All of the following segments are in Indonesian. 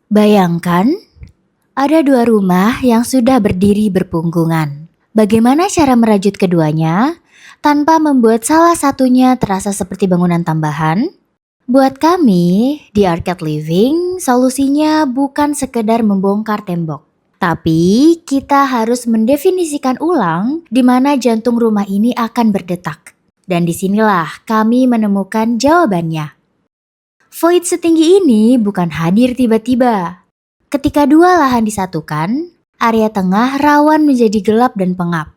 Bayangkan, ada dua rumah yang sudah berdiri berpunggungan. Bagaimana cara merajut keduanya tanpa membuat salah satunya terasa seperti bangunan tambahan? Buat kami, di Arcade Living, solusinya bukan sekedar membongkar tembok. Tapi kita harus mendefinisikan ulang di mana jantung rumah ini akan berdetak. Dan disinilah kami menemukan jawabannya. Void setinggi ini bukan hadir tiba-tiba. Ketika dua lahan disatukan, area tengah rawan menjadi gelap dan pengap.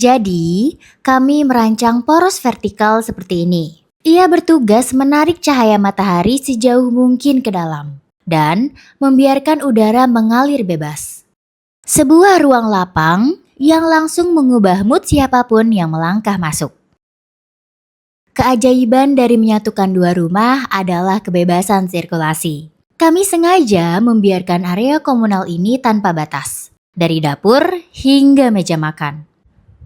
Jadi, kami merancang poros vertikal seperti ini. Ia bertugas menarik cahaya matahari sejauh mungkin ke dalam dan membiarkan udara mengalir bebas. Sebuah ruang lapang yang langsung mengubah mood siapapun yang melangkah masuk. Keajaiban dari menyatukan dua rumah adalah kebebasan sirkulasi. Kami sengaja membiarkan area komunal ini tanpa batas, dari dapur hingga meja makan.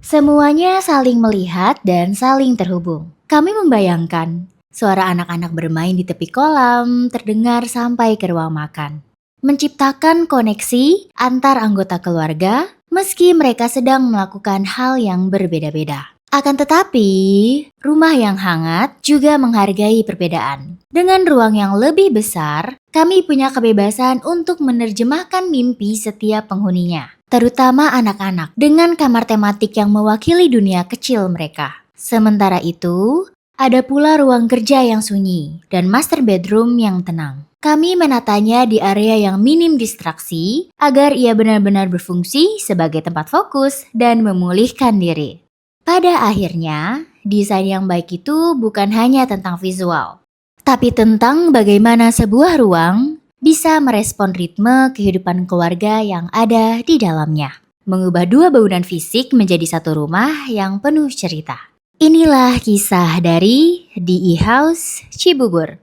Semuanya saling melihat dan saling terhubung. Kami membayangkan suara anak-anak bermain di tepi kolam terdengar sampai ke ruang makan. Menciptakan koneksi antar anggota keluarga meski mereka sedang melakukan hal yang berbeda-beda. Akan tetapi, rumah yang hangat juga menghargai perbedaan. Dengan ruang yang lebih besar, kami punya kebebasan untuk menerjemahkan mimpi setiap penghuninya, terutama anak-anak, dengan kamar tematik yang mewakili dunia kecil mereka. Sementara itu, ada pula ruang kerja yang sunyi dan master bedroom yang tenang. Kami menatanya di area yang minim distraksi agar ia benar-benar berfungsi sebagai tempat fokus dan memulihkan diri. Pada akhirnya, desain yang baik itu bukan hanya tentang visual, tapi tentang bagaimana sebuah ruang bisa merespon ritme kehidupan keluarga yang ada di dalamnya. Mengubah dua bangunan fisik menjadi satu rumah yang penuh cerita. Inilah kisah dari DE House Cibubur.